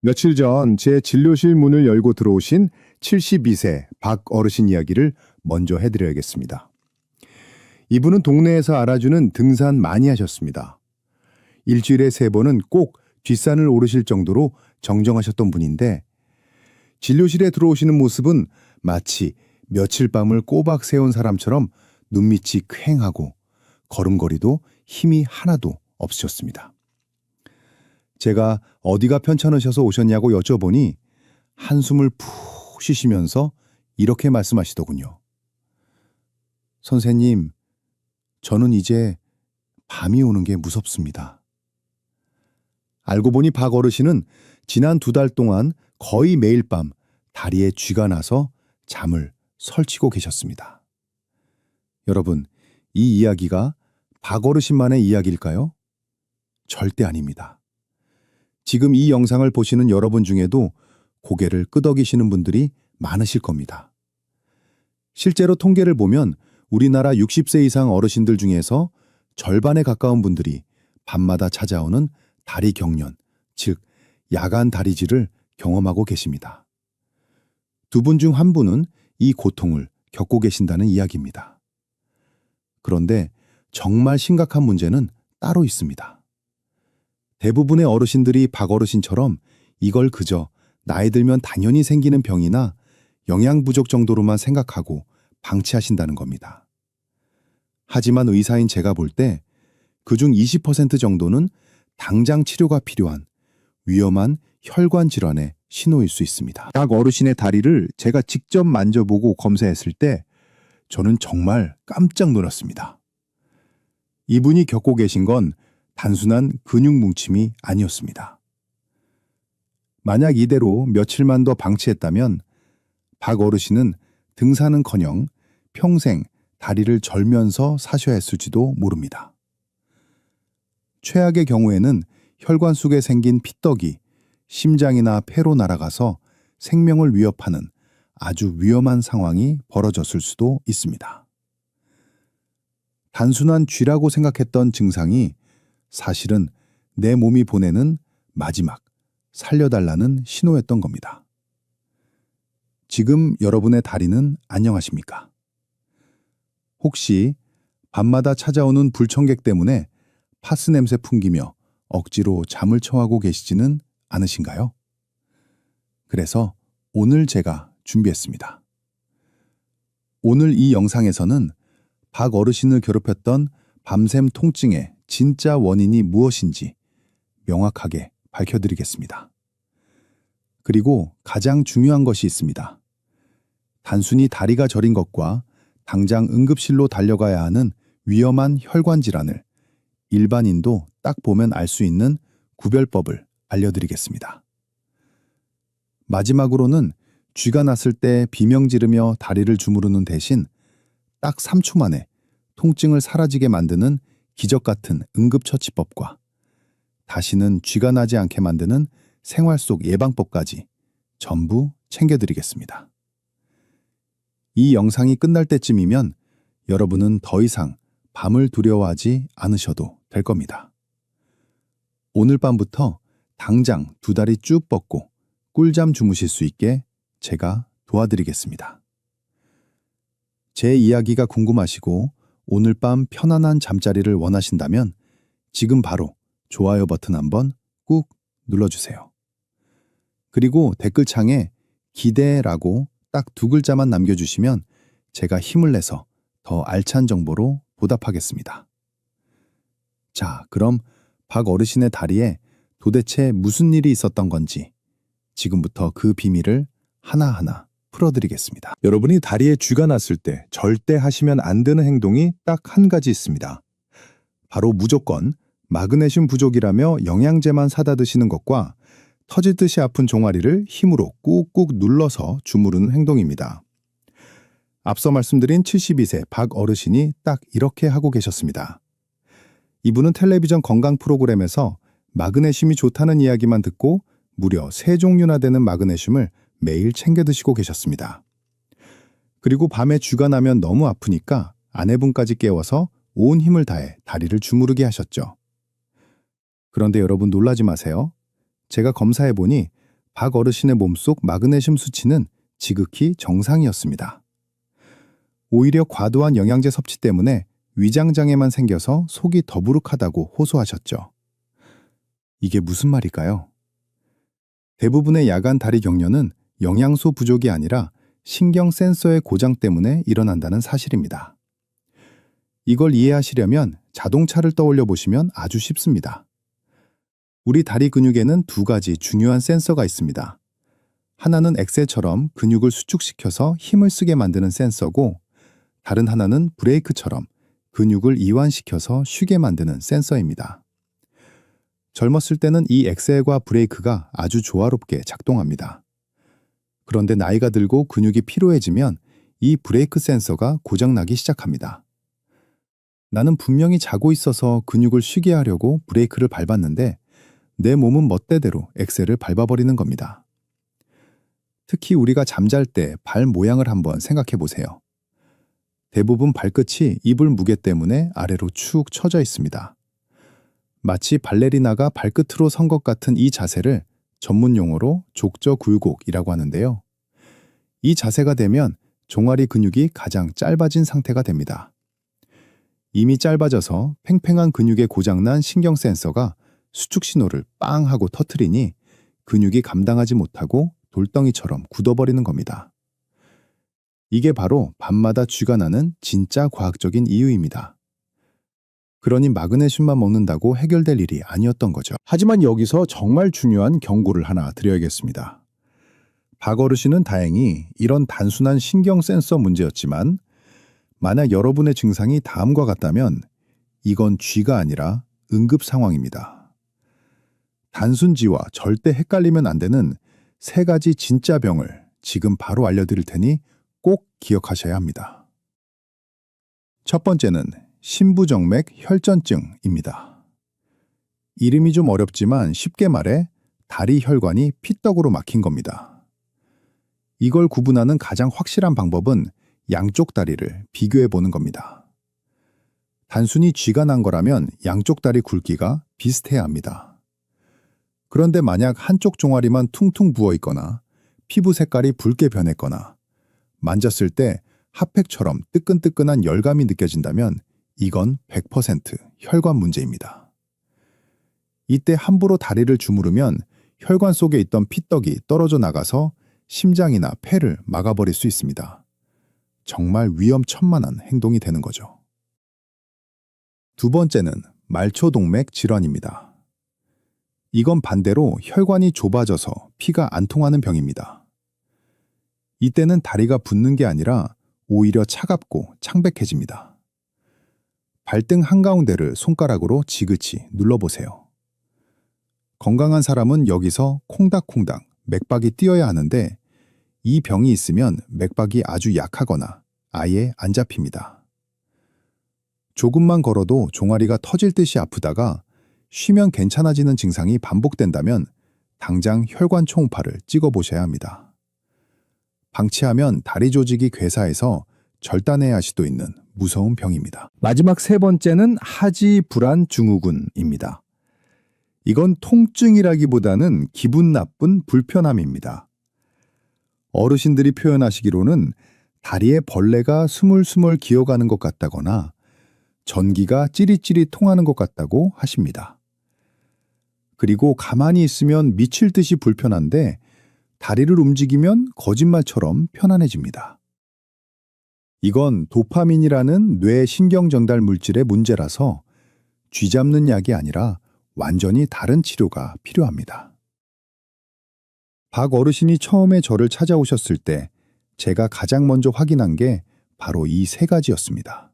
며칠 전 제 진료실 문을 열고 들어오신 72세 박 어르신 이야기를 먼저 해드려야겠습니다. 이분은 동네에서 알아주는 등산 많이 하셨습니다. 일주일에 3번은 꼭 뒷산을 오르실 정도로 정정하셨던 분인데 진료실에 들어오시는 모습은 마치 며칠 밤을 꼬박 세운 사람처럼 눈밑이 퀭하고 걸음걸이도 힘이 하나도 없으셨습니다. 제가 어디가 편찮으셔서 오셨냐고 여쭤보니 한숨을 푹 쉬시면서 이렇게 말씀하시더군요. 선생님, 저는 이제 밤이 오는 게 무섭습니다. 알고 보니 박 어르신은 지난 2달 동안 거의 매일 밤 다리에 쥐가 나서 잠을 설치고 계셨습니다. 여러분, 이 이야기가 박 어르신만의 이야기일까요? 절대 아닙니다. 지금 이 영상을 보시는 여러분 중에도 고개를 끄덕이시는 분들이 많으실 겁니다. 실제로 통계를 보면 우리나라 60세 이상 어르신들 중에서 절반에 가까운 분들이 밤마다 찾아오는 다리 경련, 즉 야간 다리질을 경험하고 계십니다. 2분 중 1분은 이 고통을 겪고 계신다는 이야기입니다. 그런데 정말 심각한 문제는 따로 있습니다. 대부분의 어르신들이 박 어르신처럼 이걸 그저 나이 들면 당연히 생기는 병이나 영양 부족 정도로만 생각하고 방치하신다는 겁니다. 하지만 의사인 제가 볼 때 그중 20% 정도는 당장 치료가 필요한 위험한 혈관 질환의 신호일 수 있습니다. 박 어르신의 다리를 제가 직접 만져보고 검사했을 때 저는 정말 깜짝 놀랐습니다. 이분이 겪고 계신 건 단순한 근육 뭉침이 아니었습니다. 만약 이대로 며칠만 더 방치했다면 박 어르신은 등산은커녕 평생 다리를 절면서 사셔야 했을지도 모릅니다. 최악의 경우에는 혈관 속에 생긴 피떡이 심장이나 폐로 날아가서 생명을 위협하는 아주 위험한 상황이 벌어졌을 수도 있습니다. 단순한 쥐라고 생각했던 증상이 사실은 내 몸이 보내는 마지막 살려달라는 신호였던 겁니다. 지금 여러분의 다리는 안녕하십니까? 혹시 밤마다 찾아오는 불청객 때문에 파스 냄새 풍기며 억지로 잠을 청하고 계시지는 않으신가요? 그래서 오늘 제가 준비했습니다. 오늘 이 영상에서는 박 어르신을 괴롭혔던 밤샘 통증의 진짜 원인이 무엇인지 명확하게 밝혀드리겠습니다. 그리고 가장 중요한 것이 있습니다. 단순히 다리가 저린 것과 당장 응급실로 달려가야 하는 위험한 혈관 질환을 일반인도 딱 보면 알 수 있는 구별법을 알려드리겠습니다. 마지막으로는 쥐가 났을 때 비명 지르며 다리를 주무르는 대신 딱 3초 만에 통증을 사라지게 만드는 기적 같은 응급처치법과 다시는 쥐가 나지 않게 만드는 생활 속 예방법까지 전부 챙겨드리겠습니다. 이 영상이 끝날 때쯤이면 여러분은 더 이상 밤을 두려워하지 않으셔도 될 겁니다. 오늘 밤부터 당장 2다리 쭉 뻗고 꿀잠 주무실 수 있게 제가 도와드리겠습니다. 제 이야기가 궁금하시고 오늘 밤 편안한 잠자리를 원하신다면 지금 바로 좋아요 버튼 한번 꾹 눌러주세요. 그리고 댓글창에 기대라고 딱 2글자만 남겨주시면 제가 힘을 내서 더 알찬 정보로 보답하겠습니다. 자, 그럼 박 어르신의 다리에 도대체 무슨 일이 있었던 건지 지금부터 그 비밀을 하나하나 풀어드리겠습니다. 여러분이 다리에 쥐가 났을 때 절대 하시면 안 되는 행동이 딱 한 가지 있습니다. 바로 무조건 마그네슘 부족이라며 영양제만 사다 드시는 것과 터지듯이 아픈 종아리를 힘으로 꾹꾹 눌러서 주무르는 행동입니다. 앞서 말씀드린 72세 박 어르신이 딱 이렇게 하고 계셨습니다. 이분은 텔레비전 건강 프로그램에서 마그네슘이 좋다는 이야기만 듣고 무려 3종류나 되는 마그네슘을 매일 챙겨 드시고 계셨습니다. 그리고 밤에 쥐가 나면 너무 아프니까 아내분까지 깨워서 온 힘을 다해 다리를 주무르게 하셨죠. 그런데 여러분 놀라지 마세요. 제가 검사해보니 박 어르신의 몸속 마그네슘 수치는 지극히 정상이었습니다. 오히려 과도한 영양제 섭취 때문에 위장장애만 생겨서 속이 더부룩하다고 호소하셨죠. 이게 무슨 말일까요? 대부분의 야간 다리 경련은 영양소 부족이 아니라 신경 센서의 고장 때문에 일어난다는 사실입니다. 이걸 이해하시려면 자동차를 떠올려 보시면 아주 쉽습니다. 우리 다리 근육에는 두 가지 중요한 센서가 있습니다. 하나는 엑셀처럼 근육을 수축시켜서 힘을 쓰게 만드는 센서고, 다른 하나는 브레이크처럼 근육을 이완시켜서 쉬게 만드는 센서입니다. 젊었을 때는 이 엑셀과 브레이크가 아주 조화롭게 작동합니다. 그런데 나이가 들고 근육이 피로해지면 이 브레이크 센서가 고장나기 시작합니다. 나는 분명히 자고 있어서 근육을 쉬게 하려고 브레이크를 밟았는데 내 몸은 멋대대로 엑셀을 밟아버리는 겁니다. 특히 우리가 잠잘 때 발 모양을 한번 생각해 보세요. 대부분 발끝이 이불 무게 때문에 아래로 축 처져 있습니다. 마치 발레리나가 발끝으로 선 것 같은 이 자세를 전문 용어로 족저굴곡이라고 하는데요. 이 자세가 되면 종아리 근육이 가장 짧아진 상태가 됩니다. 이미 짧아져서 팽팽한 근육에 고장난 신경 센서가 수축 신호를 빵 하고 터트리니 근육이 감당하지 못하고 돌덩이처럼 굳어버리는 겁니다. 이게 바로 밤마다 쥐가 나는 진짜 과학적인 이유입니다. 그러니 마그네슘만 먹는다고 해결될 일이 아니었던 거죠. 하지만 여기서 정말 중요한 경고를 하나 드려야겠습니다. 박 어르신은 다행히 이런 단순한 신경 센서 문제였지만 만약 여러분의 증상이 다음과 같다면 이건 쥐가 아니라 응급 상황입니다. 단순쥐와 절대 헷갈리면 안 되는 세 가지 진짜 병을 지금 바로 알려드릴 테니 꼭 기억하셔야 합니다. 첫 번째는 심부정맥 혈전증입니다. 이름이 좀 어렵지만 쉽게 말해 다리 혈관이 피떡으로 막힌 겁니다. 이걸 구분하는 가장 확실한 방법은 양쪽 다리를 비교해 보는 겁니다. 단순히 쥐가 난 거라면 양쪽 다리 굵기가 비슷해야 합니다. 그런데 만약 한쪽 종아리만 퉁퉁 부어 있거나 피부 색깔이 붉게 변했거나 만졌을 때 핫팩처럼 뜨끈뜨끈한 열감이 느껴진다면 이건 100% 혈관 문제입니다. 이때 함부로 다리를 주무르면 혈관 속에 있던 피떡이 떨어져 나가서 심장이나 폐를 막아버릴 수 있습니다. 정말 위험천만한 행동이 되는 거죠. 두 번째는 말초동맥 질환입니다. 이건 반대로 혈관이 좁아져서 피가 안 통하는 병입니다. 이때는 다리가 붓는 게 아니라 오히려 차갑고 창백해집니다. 발등 한가운데를 손가락으로 지그치 눌러보세요. 건강한 사람은 여기서 콩닥콩닥 맥박이 뛰어야 하는데 이 병이 있으면 맥박이 아주 약하거나 아예 안 잡힙니다. 조금만 걸어도 종아리가 터질 듯이 아프다가 쉬면 괜찮아지는 증상이 반복된다면 당장 혈관 초음파를 찍어보셔야 합니다. 방치하면 다리 조직이 괴사해서 절단해야 할 수도 있는 무서운 병입니다. 마지막 세 번째는 하지불안 증후군입니다. 이건 통증이라기보다는 기분 나쁜 불편함입니다. 어르신들이 표현하시기로는 다리에 벌레가 스물스물 기어가는 것 같다거나 전기가 찌릿찌릿 통하는 것 같다고 하십니다. 그리고 가만히 있으면 미칠 듯이 불편한데 다리를 움직이면 거짓말처럼 편안해집니다. 이건 도파민이라는 뇌 신경 전달 물질의 문제라서 쥐 잡는 약이 아니라 완전히 다른 치료가 필요합니다. 박 어르신이 처음에 저를 찾아오셨을 때 제가 가장 먼저 확인한 게 바로 이 세 가지였습니다.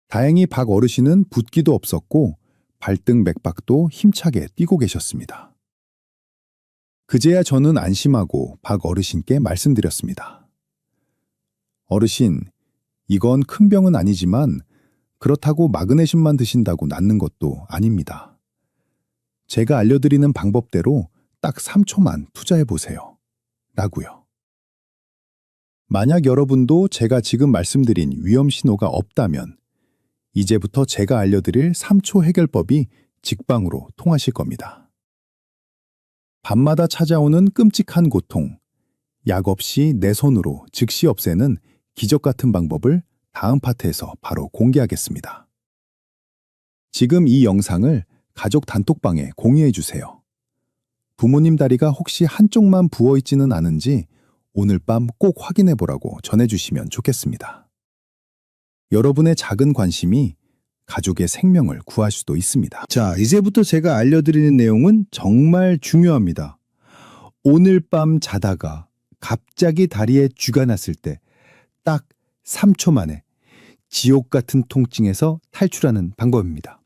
다행히 박 어르신은 붓기도 없었고 발등 맥박도 힘차게 뛰고 계셨습니다. 그제야 저는 안심하고 박 어르신께 말씀드렸습니다. 어르신, 이건 큰 병은 아니지만 그렇다고 마그네슘만 드신다고 낫는 것도 아닙니다. 제가 알려드리는 방법대로 딱 3초만 투자해보세요. 라고요. 만약 여러분도 제가 지금 말씀드린 위험 신호가 없다면 이제부터 제가 알려드릴 3초 해결법이 직방으로 통하실 겁니다. 밤마다 찾아오는 끔찍한 고통, 약 없이 내 손으로 즉시 없애는 기적 같은 방법을 다음 파트에서 바로 공개하겠습니다. 지금 이 영상을 가족 단톡방에 공유해 주세요. 부모님 다리가 혹시 한쪽만 부어 있지는 않은지 오늘 밤 꼭 확인해 보라고 전해주시면 좋겠습니다. 여러분의 작은 관심이 가족의 생명을 구할 수도 있습니다. 자, 이제부터 제가 알려드리는 내용은 정말 중요합니다. 오늘 밤 자다가 갑자기 다리에 쥐가 났을 때 딱 3초 만에 지옥 같은 통증에서 탈출하는 방법입니다.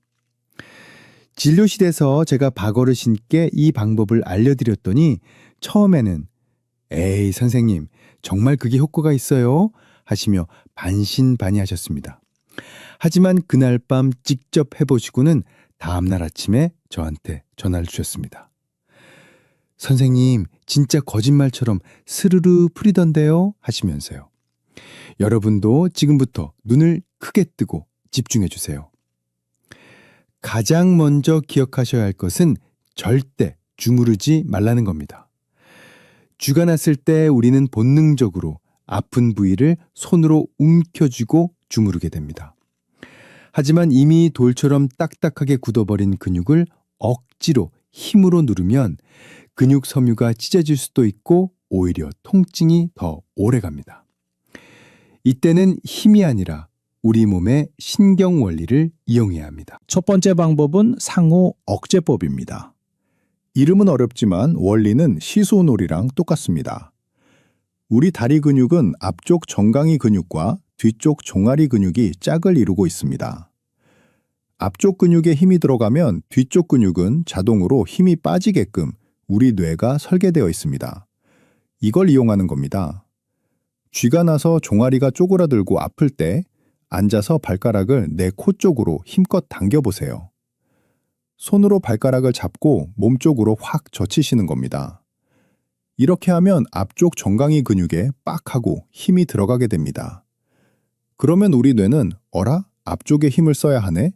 진료실에서 제가 박어르신께 이 방법을 알려드렸더니 처음에는 에이 선생님 정말 그게 효과가 있어요? 하시며 반신반의하셨습니다. 하지만 그날 밤 직접 해보시고는 다음날 아침에 저한테 전화를 주셨습니다. 선생님 진짜 거짓말처럼 스르르 풀리던데요? 하시면서요. 여러분도 지금부터 눈을 크게 뜨고 집중해 주세요. 가장 먼저 기억하셔야 할 것은 절대 주무르지 말라는 겁니다. 쥐가 났을 때 우리는 본능적으로 아픈 부위를 손으로 움켜쥐고 주무르게 됩니다. 하지만 이미 돌처럼 딱딱하게 굳어버린 근육을 억지로 힘으로 누르면 근육 섬유가 찢어질 수도 있고 오히려 통증이 더 오래 갑니다. 이때는 힘이 아니라 우리 몸의 신경 원리를 이용해야 합니다. 첫 번째 방법은 상호 억제법입니다. 이름은 어렵지만 원리는 시소놀이랑 똑같습니다. 우리 다리 근육은 앞쪽 정강이 근육과 뒤쪽 종아리 근육이 짝을 이루고 있습니다. 앞쪽 근육에 힘이 들어가면 뒤쪽 근육은 자동으로 힘이 빠지게끔 우리 뇌가 설계되어 있습니다. 이걸 이용하는 겁니다. 쥐가 나서 종아리가 쪼그라들고 아플 때 앉아서 발가락을 내 코 쪽으로 힘껏 당겨보세요. 손으로 발가락을 잡고 몸 쪽으로 확 젖히시는 겁니다. 이렇게 하면 앞쪽 정강이 근육에 빡 하고 힘이 들어가게 됩니다. 그러면 우리 뇌는 어라? 앞쪽에 힘을 써야 하네?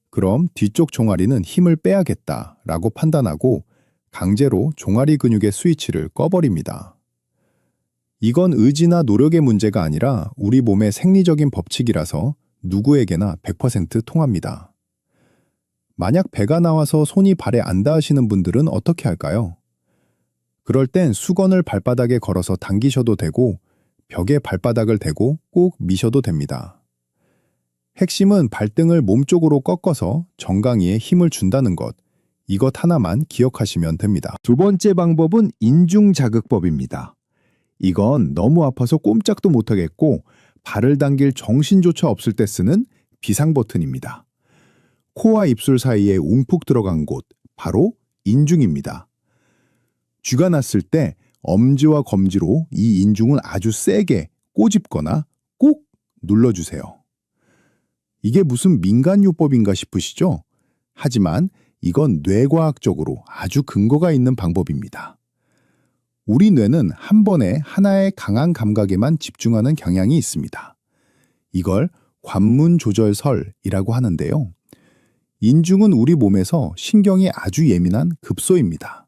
그럼 뒤쪽 종아리는 힘을 빼야겠다 라고 판단하고 강제로 종아리 근육의 스위치를 꺼버립니다. 이건 의지나 노력의 문제가 아니라 우리 몸의 생리적인 법칙이라서 누구에게나 100% 통합니다. 만약 배가 나와서 손이 발에 안 닿으시는 분들은 어떻게 할까요? 그럴 땐 수건을 발바닥에 걸어서 당기셔도 되고 벽에 발바닥을 대고 꼭 미셔도 됩니다. 핵심은 발등을 몸쪽으로 꺾어서 정강이에 힘을 준다는 것, 이것 하나만 기억하시면 됩니다. 두 번째 방법은 인중자극법입니다. 이건 너무 아파서 꼼짝도 못하겠고 발을 당길 정신조차 없을 때 쓰는 비상버튼입니다. 코와 입술 사이에 움푹 들어간 곳, 바로 인중입니다. 쥐가 났을 때 엄지와 검지로 이 인중을 아주 세게 꼬집거나 꾹 눌러주세요. 이게 무슨 민간요법인가 싶으시죠? 하지만 이건 뇌과학적으로 아주 근거가 있는 방법입니다. 우리 뇌는 한 번에 하나의 강한 감각에만 집중하는 경향이 있습니다. 이걸 관문조절설이라고 하는데요. 인중은 우리 몸에서 신경이 아주 예민한 급소입니다.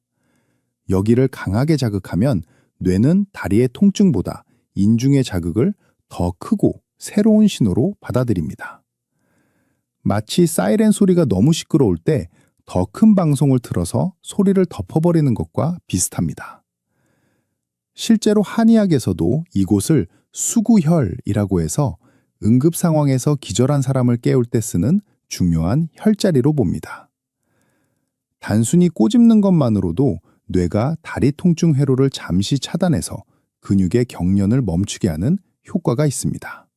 여기를 강하게 자극하면 뇌는 다리의 통증보다 인중의 자극을 더 크고 새로운 신호로 받아들입니다. 마치 사이렌 소리가 너무 시끄러울 때 더 큰 방송을 틀어서 소리를 덮어버리는 것과 비슷합니다. 실제로 한의학에서도 이곳을 수구혈이라고 해서 응급 상황에서 기절한 사람을 깨울 때 쓰는 중요한 혈자리로 봅니다. 단순히 꼬집는 것만으로도 뇌가 다리 통증 회로를 잠시 차단해서 근육의 경련을 멈추게 하는 효과가 있습니다.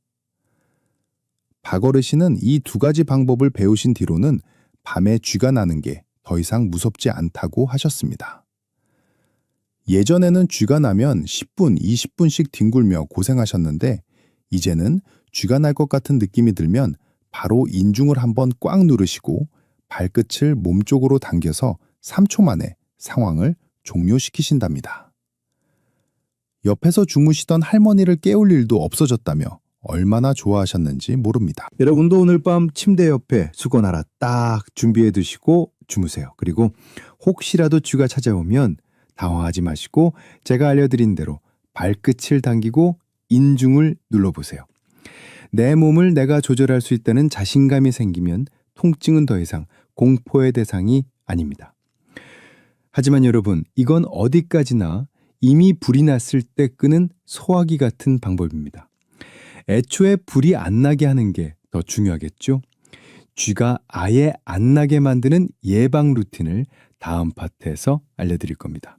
박어르신은 이 두 가지 방법을 배우신 뒤로는 밤에 쥐가 나는 게 더 이상 무섭지 않다고 하셨습니다. 예전에는 쥐가 나면 10분, 20분씩 뒹굴며 고생하셨는데 이제는 쥐가 날 것 같은 느낌이 들면 바로 인중을 한번 꽉 누르시고 발끝을 몸쪽으로 당겨서 3초 만에 상황을 종료시키신답니다. 옆에서 주무시던 할머니를 깨울 일도 없어졌다며 얼마나 좋아하셨는지 모릅니다. 여러분도 오늘 밤 침대 옆에 수건 하나 딱 준비해 두시고 주무세요. 그리고 혹시라도 쥐가 찾아오면 당황하지 마시고 제가 알려드린 대로 발끝을 당기고 인중을 눌러보세요. 내 몸을 내가 조절할 수 있다는 자신감이 생기면 통증은 더 이상 공포의 대상이 아닙니다. 하지만 여러분, 이건 어디까지나 이미 불이 났을 때 끄는 소화기 같은 방법입니다. 애초에 불이 안 나게 하는 게 더 중요하겠죠? 쥐가 아예 안 나게 만드는 예방 루틴을 다음 파트에서 알려드릴 겁니다.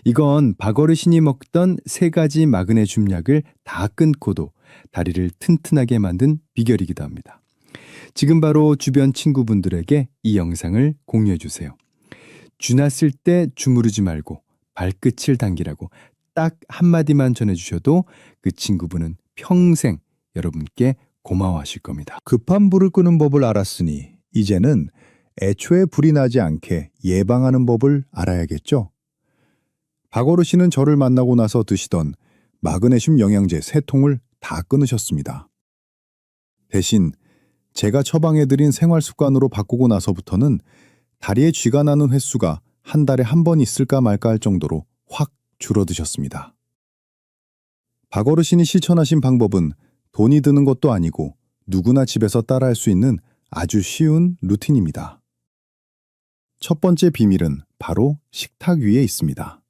이건 박어르신이 먹던 3가지 마그네슘 약을 다 끊고도 다리를 튼튼하게 만든 비결이기도 합니다. 지금 바로 주변 친구분들에게 이 영상을 공유해 주세요. 쥐 났을 때 주무르지 말고 발끝을 당기라고 딱 한마디만 전해주셔도 그 친구분은 평생 여러분께 고마워하실 겁니다. 급한 불을 끄는 법을 알았으니 이제는 애초에 불이 나지 않게 예방하는 법을 알아야겠죠? 박어르신은 저를 만나고 나서 드시던 마그네슘 영양제 3통을 다 끊으셨습니다. 대신 제가 처방해드린 생활습관으로 바꾸고 나서부터는 다리에 쥐가 나는 횟수가 한 달에 한 번 있을까 말까 할 정도로 확 줄어드셨습니다. 박어르신이 실천하신 방법은 돈이 드는 것도 아니고 누구나 집에서 따라할 수 있는 아주 쉬운 루틴입니다. 첫 번째 비밀은 바로 식탁 위에 있습니다.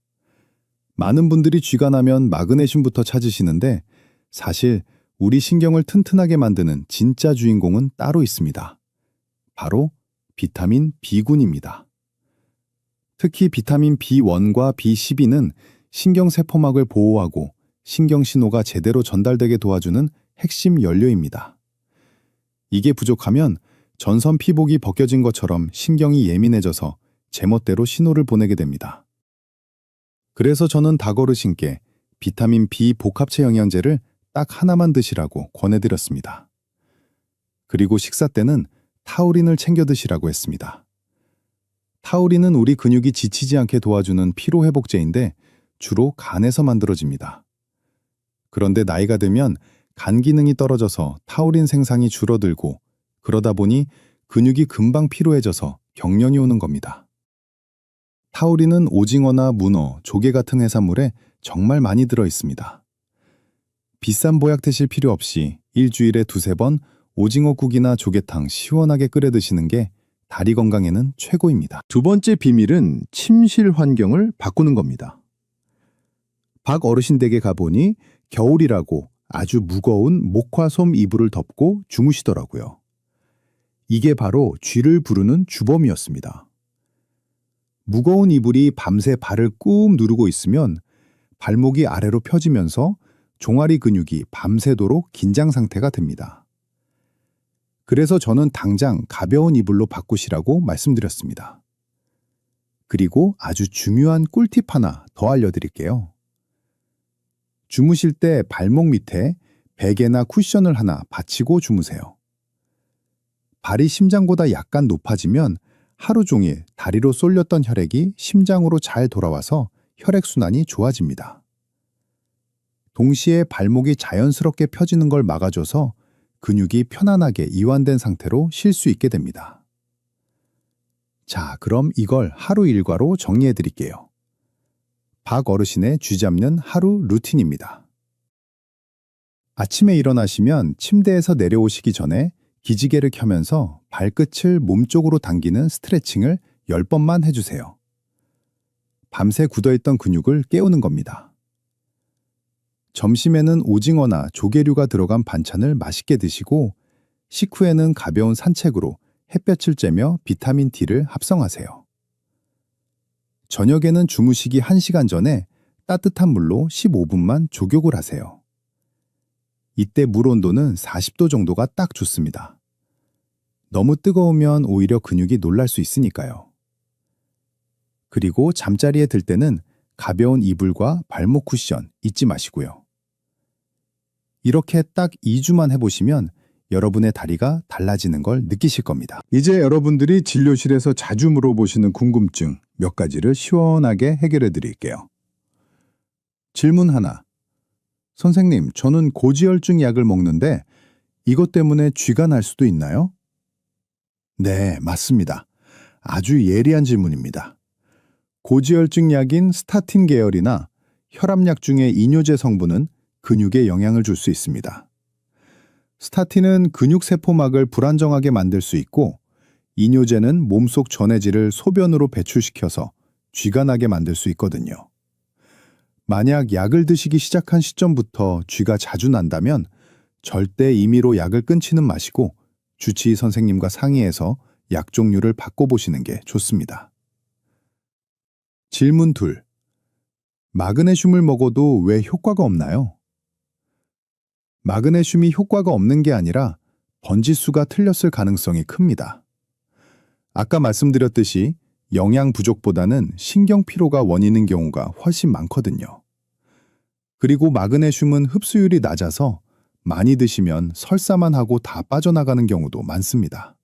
많은 분들이 쥐가 나면 마그네슘부터 찾으시는데 사실 우리 신경을 튼튼하게 만드는 진짜 주인공은 따로 있습니다. 바로 비타민 B군입니다. 특히 비타민 B1과 B12는 신경세포막을 보호하고 신경신호가 제대로 전달되게 도와주는 핵심 연료입니다. 이게 부족하면 전선 피복이 벗겨진 것처럼 신경이 예민해져서 제멋대로 신호를 보내게 됩니다. 그래서 저는 닭어르신께 비타민 B 복합체 영양제를 딱 하나만 드시라고 권해드렸습니다. 그리고 식사 때는 타우린을 챙겨 드시라고 했습니다. 타우린은 우리 근육이 지치지 않게 도와주는 피로회복제인데 주로 간에서 만들어집니다. 그런데 나이가 들면 간 기능이 떨어져서 타우린 생산이 줄어들고 그러다 보니 근육이 금방 피로해져서 경련이 오는 겁니다. 타우린은 오징어나 문어, 조개 같은 해산물에 정말 많이 들어 있습니다. 비싼 보약 드실 필요 없이 일주일에 2-3번 오징어국이나 조개탕 시원하게 끓여 드시는 게 다리 건강에는 최고입니다. 두 번째 비밀은 침실 환경을 바꾸는 겁니다. 박 어르신 댁에 가보니 겨울이라고 아주 무거운 목화솜 이불을 덮고 주무시더라고요. 이게 바로 쥐를 부르는 주범이었습니다. 무거운 이불이 밤새 발을 꾹 누르고 있으면 발목이 아래로 펴지면서 종아리 근육이 밤새도록 긴장 상태가 됩니다. 그래서 저는 당장 가벼운 이불로 바꾸시라고 말씀드렸습니다. 그리고 아주 중요한 꿀팁 하나 더 알려드릴게요. 주무실 때 발목 밑에 베개나 쿠션을 하나 받치고 주무세요. 발이 심장보다 약간 높아지면 하루 종일 다리로 쏠렸던 혈액이 심장으로 잘 돌아와서 혈액순환이 좋아집니다. 동시에 발목이 자연스럽게 펴지는 걸 막아줘서 근육이 편안하게 이완된 상태로 쉴 수 있게 됩니다. 자, 그럼 이걸 하루 일과로 정리해 드릴게요. 박 어르신의 쥐 잡는 하루 루틴입니다. 아침에 일어나시면 침대에서 내려오시기 전에 기지개를 켜면서 발끝을 몸쪽으로 당기는 스트레칭을 10번만 해주세요. 밤새 굳어있던 근육을 깨우는 겁니다. 점심에는 오징어나 조개류가 들어간 반찬을 맛있게 드시고 식후에는 가벼운 산책으로 햇볕을 쬐며 비타민 D를 합성하세요. 저녁에는 주무시기 1시간 전에 따뜻한 물로 15분만 족욕을 하세요. 이때 물 온도는 40도 정도가 딱 좋습니다. 너무 뜨거우면 오히려 근육이 놀랄 수 있으니까요. 그리고 잠자리에 들 때는 가벼운 이불과 발목 쿠션 잊지 마시고요. 이렇게 딱 2주만 해보시면 여러분의 다리가 달라지는 걸 느끼실 겁니다. 이제 여러분들이 진료실에서 자주 물어보시는 궁금증 몇 가지를 시원하게 해결해 드릴게요. 질문 하나. 선생님, 저는 고지혈증 약을 먹는데 이것 때문에 쥐가 날 수도 있나요? 네, 맞습니다. 아주 예리한 질문입니다. 고지혈증 약인 스타틴 계열이나 혈압약 중의 이뇨제 성분은 근육에 영향을 줄 수 있습니다. 스타틴은 근육세포막을 불안정하게 만들 수 있고, 이뇨제는 몸속 전해질을 소변으로 배출시켜서 쥐가 나게 만들 수 있거든요. 만약 약을 드시기 시작한 시점부터 쥐가 자주 난다면 절대 임의로 약을 끊지는 마시고 주치의 선생님과 상의해서 약 종류를 바꿔보시는 게 좋습니다. 질문 2. 마그네슘을 먹어도 왜 효과가 없나요? 마그네슘이 효과가 없는 게 아니라 번지수가 틀렸을 가능성이 큽니다. 아까 말씀드렸듯이 영양 부족보다는 신경 피로가 원인인 경우가 훨씬 많거든요. 그리고 마그네슘은 흡수율이 낮아서 많이 드시면 설사만 하고 다 빠져나가는 경우도 많습니다.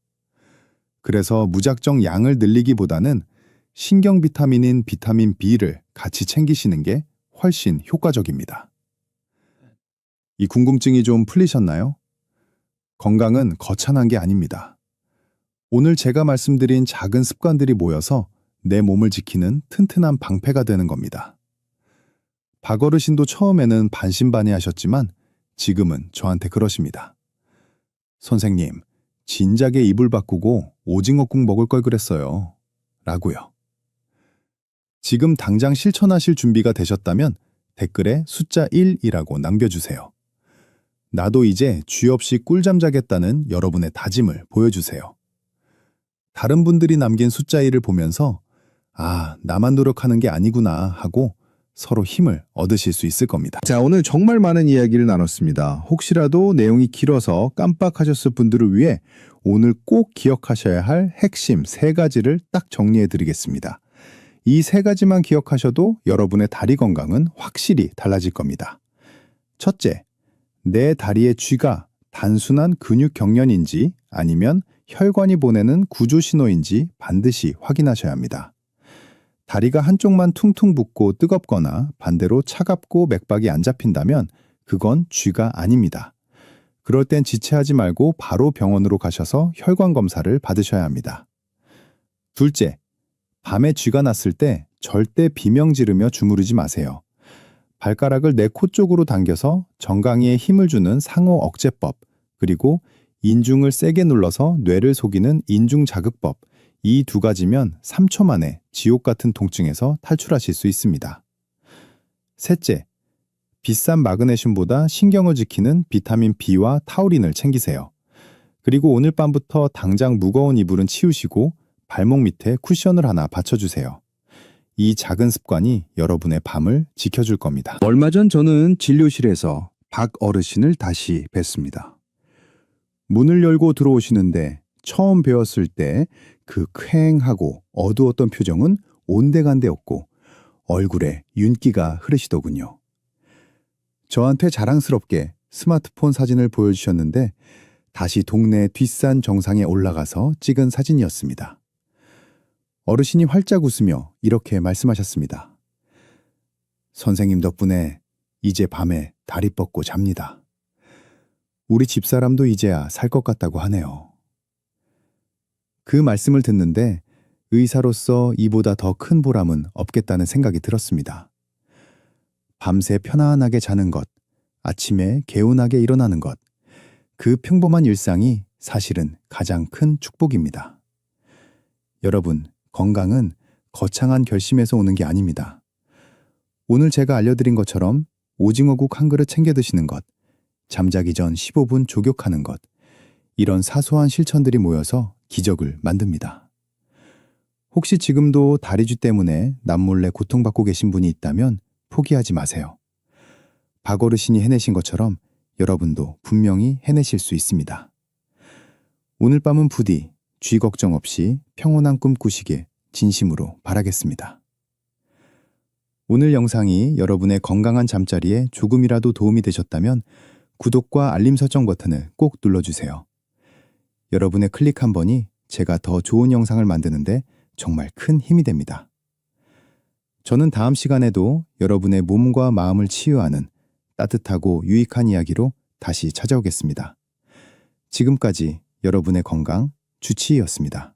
그래서 무작정 양을 늘리기보다는 신경 비타민인 비타민 B를 같이 챙기시는 게 훨씬 효과적입니다. 이 궁금증이 좀 풀리셨나요? 건강은 거창한 게 아닙니다. 오늘 제가 말씀드린 작은 습관들이 모여서 내 몸을 지키는 튼튼한 방패가 되는 겁니다. 박어르신도 처음에는 반신반의하셨지만 지금은 저한테 그러십니다. 선생님, 진작에 이불 바꾸고 오징어국 먹을 걸 그랬어요. 라고요. 지금 당장 실천하실 준비가 되셨다면 댓글에 숫자 1이라고 남겨주세요. 나도 이제 쥐 없이 꿀잠 자겠다는 여러분의 다짐을 보여주세요. 다른 분들이 남긴 숫자 1을 보면서 아, 나만 노력하는 게 아니구나 하고 서로 힘을 얻으실 수 있을 겁니다. 자, 오늘 정말 많은 이야기를 나눴습니다. 혹시라도 내용이 길어서 깜빡하셨을 분들을 위해 오늘 꼭 기억하셔야 할 핵심 3가지를 딱 정리해 드리겠습니다. 이 3가지만 기억하셔도 여러분의 다리 건강은 확실히 달라질 겁니다. 첫째, 내 다리의 쥐가 단순한 근육 경련인지 아니면 혈관이 보내는 구조 신호인지 반드시 확인하셔야 합니다. 다리가 한쪽만 퉁퉁 붓고 뜨겁거나 반대로 차갑고 맥박이 안 잡힌다면 그건 쥐가 아닙니다. 그럴 땐 지체하지 말고 바로 병원으로 가셔서 혈관 검사를 받으셔야 합니다. 둘째, 밤에 쥐가 났을 때 절대 비명 지르며 주무르지 마세요. 발가락을 내 코 쪽으로 당겨서 정강이에 힘을 주는 상호 억제법, 그리고 인중을 세게 눌러서 뇌를 속이는 인중 자극법, 이 2가지면 3초 만에 지옥 같은 통증에서 탈출하실 수 있습니다. 셋째, 비싼 마그네슘보다 신경을 지키는 비타민 B와 타우린을 챙기세요. 그리고 오늘 밤부터 당장 무거운 이불은 치우시고 발목 밑에 쿠션을 하나 받쳐주세요. 이 작은 습관이 여러분의 밤을 지켜줄 겁니다. 얼마 전 저는 진료실에서 박 어르신을 다시 뵀습니다. 문을 열고 들어오시는데 처음 배웠을 때 그 퀭하고 어두웠던 표정은 온데간데없고 얼굴에 윤기가 흐르시더군요. 저한테 자랑스럽게 스마트폰 사진을 보여주셨는데 다시 동네 뒷산 정상에 올라가서 찍은 사진이었습니다. 어르신이 활짝 웃으며 이렇게 말씀하셨습니다. 선생님 덕분에 이제 밤에 다리 뻗고 잡니다. 우리 집사람도 이제야 살 것 같다고 하네요. 그 말씀을 듣는데 의사로서 이보다 더 큰 보람은 없겠다는 생각이 들었습니다. 밤새 편안하게 자는 것, 아침에 개운하게 일어나는 것, 그 평범한 일상이 사실은 가장 큰 축복입니다. 여러분, 건강은 거창한 결심에서 오는 게 아닙니다. 오늘 제가 알려드린 것처럼 오징어국 한 그릇 챙겨 드시는 것, 잠자기 전 15분 족욕하는 것, 이런 사소한 실천들이 모여서 기적을 만듭니다. 혹시 지금도 다리쥐 때문에 남몰래 고통받고 계신 분이 있다면 포기하지 마세요. 박어르신이 해내신 것처럼 여러분도 분명히 해내실 수 있습니다. 오늘 밤은 부디 쥐 걱정 없이 평온한 꿈 꾸시길 진심으로 바라겠습니다. 오늘 영상이 여러분의 건강한 잠자리에 조금이라도 도움이 되셨다면 구독과 알림 설정 버튼을 꼭 눌러주세요. 여러분의 클릭 한 번이 제가 더 좋은 영상을 만드는데 정말 큰 힘이 됩니다. 저는 다음 시간에도 여러분의 몸과 마음을 치유하는 따뜻하고 유익한 이야기로 다시 찾아오겠습니다. 지금까지 여러분의 건강 주치의였습니다.